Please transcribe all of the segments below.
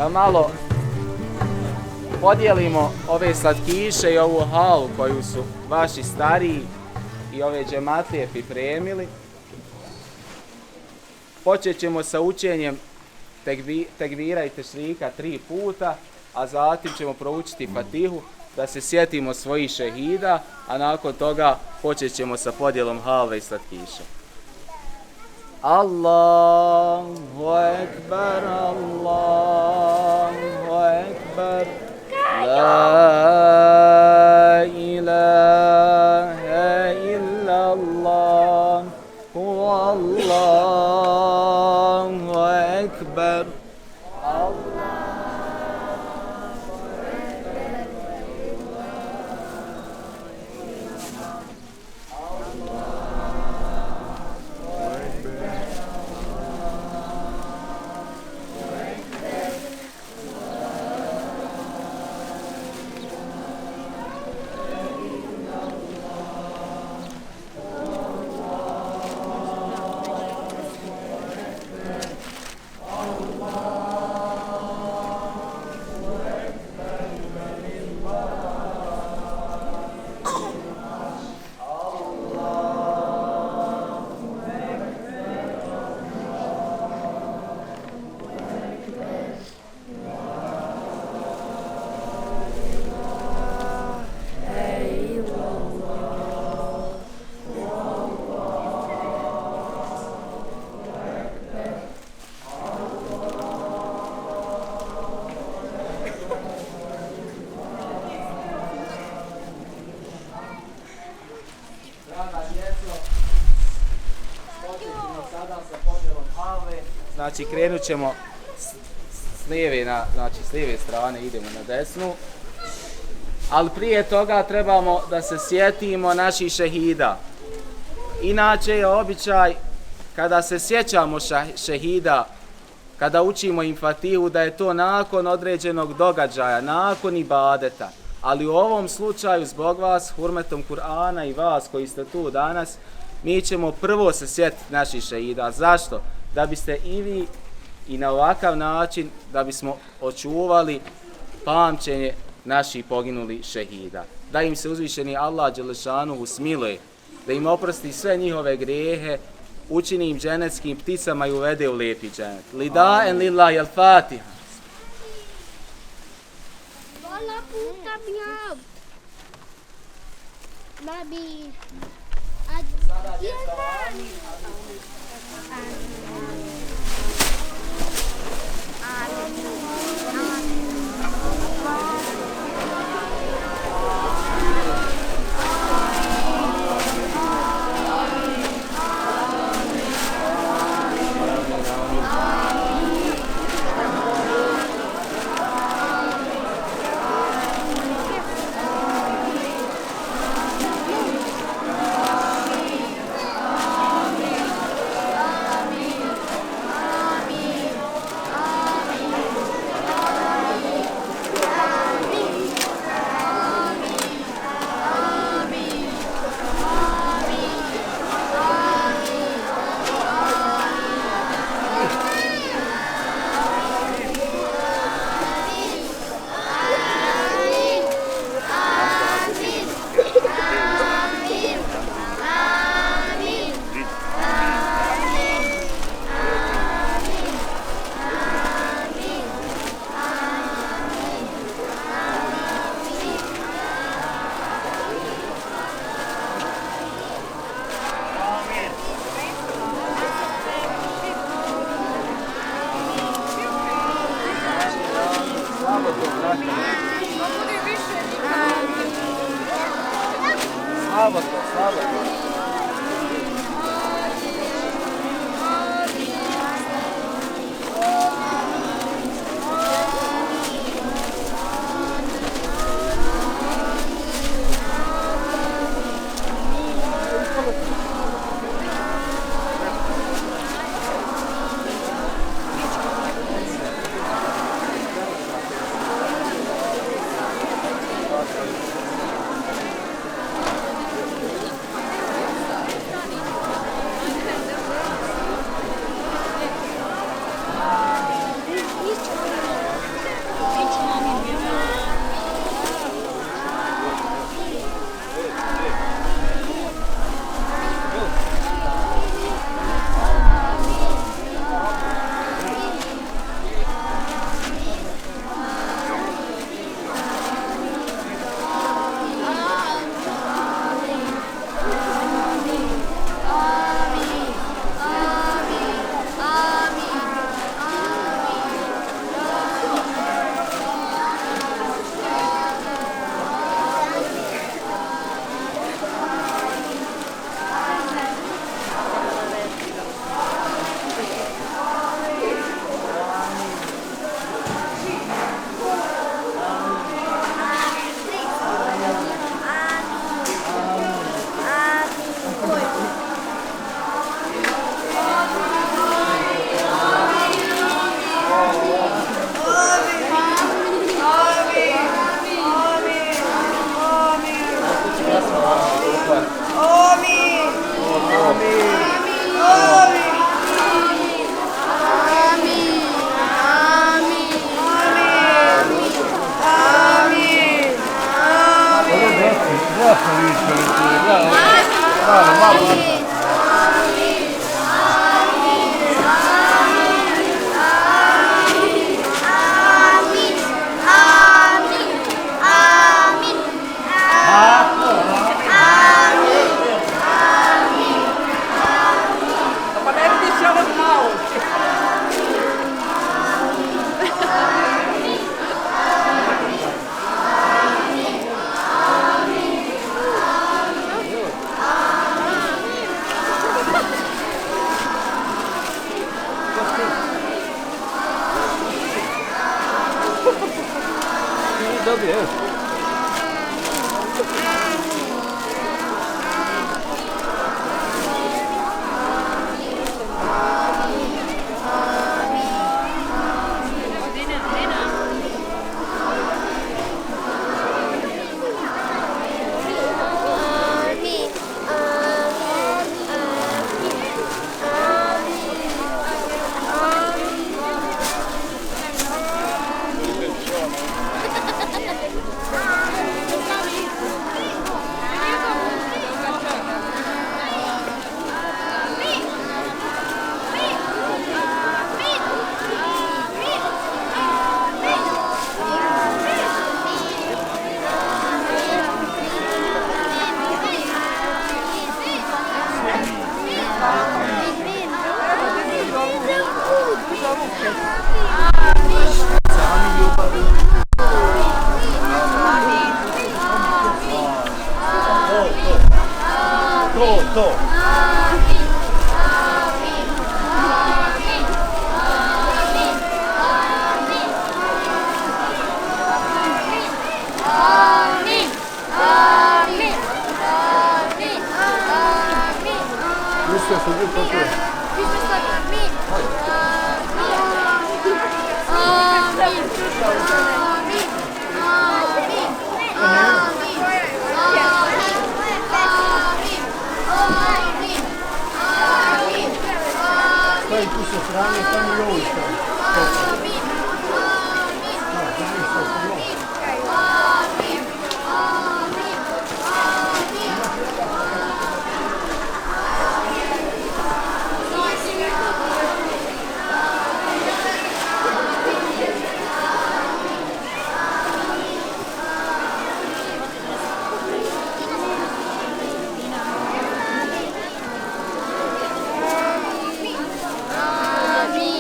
da malo podijelimo ove slatkiše i ovu halu koju su vaši stariji i ove džematlije pripremili. Počet ćemo sa učenjem tekbira i tešrika 3 puta, a zatim ćemo proučiti Fatihu da se sjetimo svojih šehida, a nakon toga počet ćemo sa podjelom halve i slatkiša. Allahu ekber, Allahu ekber, la ilaha illallah, huvallahu ekber. Znači krenut ćemo s lijeve strane, idemo na desnu. Ali prije toga trebamo da se sjetimo naših šehida. Inače je običaj kada se sjećamo šehida, kada učimo im Fatihu, da je to nakon određenog događaja, nakon ibadeta. Ali u ovom slučaju zbog vas, hurmetom Kur'ana i vas koji ste tu danas, mi ćemo prvo se sjetiti naših šehida. Zašto? Da biste i vi i na ovakav način da bismo očuvali pamćenje naših poginulih šehida. Da im se uzvišeni Allah dželešanuhu smiluje, da im oprosti sve njihove grijehe, učini im dženeckim pticama i uvede u lijepi dženet. Lidaen lillahi al-Fatiha. Hvala puta mjam. Nabi. Sada djeca amin. dobio, evo. To. Stavi tu sa strane, tamo i ovo stavi. Amin.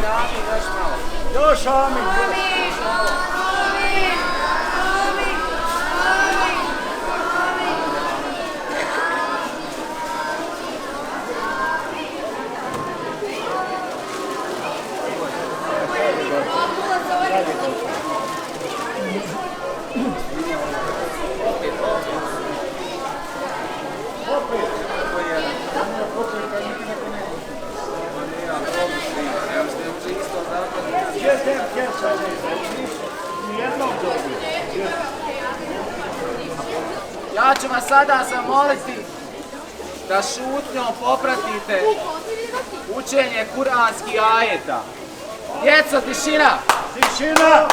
amin, još malo. Još amin. Ja ću vas sada zamoliti da šutnjom popratite učenje kuranskih ajeta. Djeco, tišina! Tišina!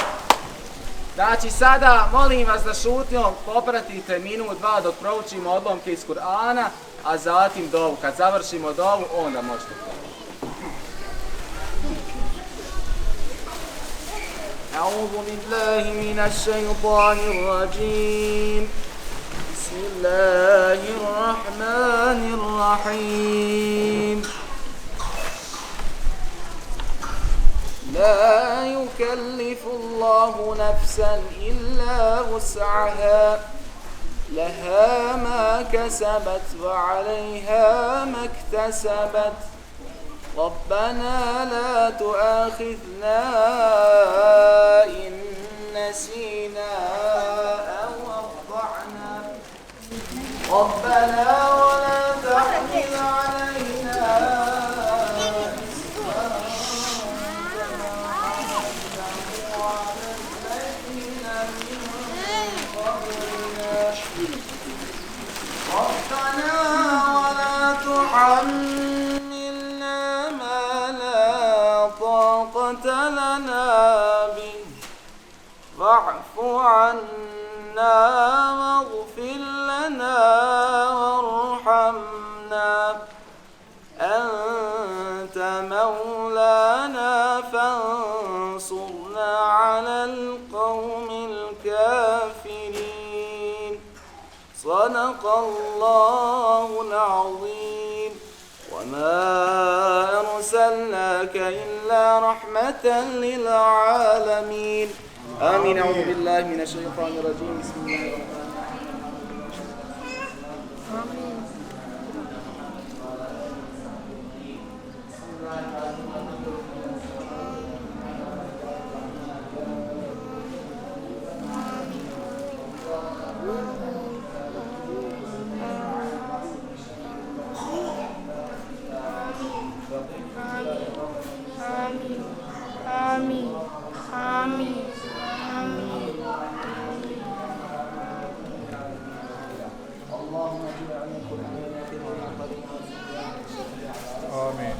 Znači sada molim vas da šutnjom popratite minut, dva dok proučimo odlomke iz Kur'ana, a zatim dovu. Kad završimo dovu, onda možete. أعوذ بالله من الشيطان الرجيم بسم الله الرحمن الرحيم لا يكلف الله نفسا إلا وسعها لها ما كسبت وعليها ما اكتسبت ربنا لا تؤاخذنا إن نسينا أو أخطأنا ربنا ولا تحمل علينا إصرا كما حملته على الذين من قبلنا ربنا ولا تحملنا ما لا طاقة لنا به واعف عنا واغفر لنا وارحمنا أنت مولانا فانصرنا على القوم الكافرين صدق الله العظيم وما أرسلناك إلا رحمة للعالمين آمين. أعوذ بالله من الشيطان الرجيم بسم الله الرحمن Amin. Amin. اللهم اجعل علينا كل حياتنا Amin.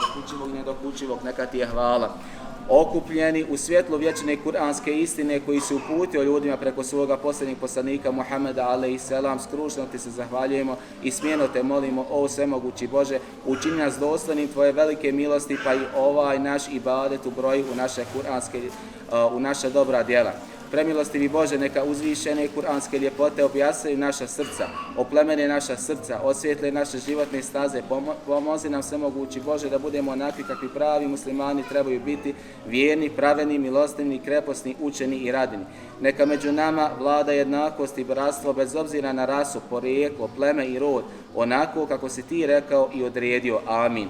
Dokučivog, nedokučivog, neka ti je hvala. Okupljeni u svjetlu vječne kuranske istine koji se uputio ljudima preko svoga posljednjeg poslanika Muhameda a.s. skrušno ti se zahvaljujemo i smjeno te molimo, o svemogući Bože, učini nas dostojnim tvoje velike milosti, pa i ovaj naš ibadet ubroji u naše kuranske, u naša dobra djela. Premilostivi Bože, neka uzvišene kuranske ljepote objasniju naša srca, oplemene naša srca, osvijetle naše životne staze, pomozi nam svemogući Bože da budemo onakvi kakvi pravi muslimani trebaju biti, vjerni, pravedni, milostivni, kreposni, učeni i radini. Neka među nama vlada jednakost i bratstvo bez obzira na rasu, porijeklo, pleme i rod, onako kako si ti rekao i odredio. Amin.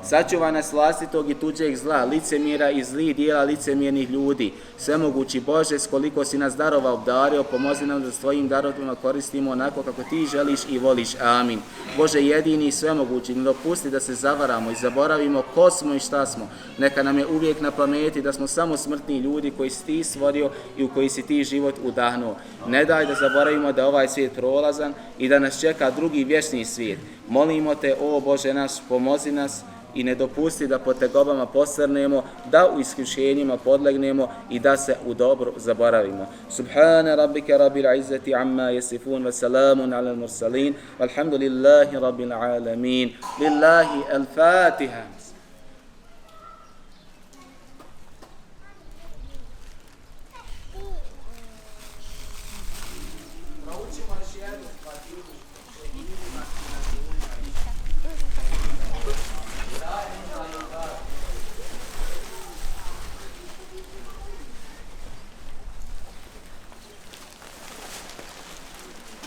Sačuvaj nas vlastitog i tuđeg zla, licemjera i zlih dijela licemjernih ljudi. Svemogući Bože, s koliko si nas darova obdario, pomozi nam da s tvojim darovima koristimo onako kako ti želiš i voliš. Amin. Bože jedini i svemogući, ne dopusti da se zavaramo i zaboravimo ko smo i šta smo. Neka nam je uvijek na pameti da smo samo smrtni ljudi koji si ti stvorio i u koji si ti život udahnuo. Ne daj da zaboravimo da ovaj svijet prolazan i da nas čeka drugi vječni svijet. Molimo te, o Bože naš, pomozi nas i ne dopusti da po tegobama posrnemo, da u iskušenjima podlegnemo i da se u dobru zaboravimo. Subhana rabbika rabbil izzati amma yasifun wa salamun ala al-mursalin walhamdulillahi rabbil alamin. Lillahi al-Fatiha.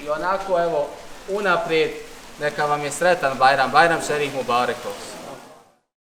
I onako, evo, unaprijed, neka vam je sretan Bajram, Bajram Šerif Mubarekov.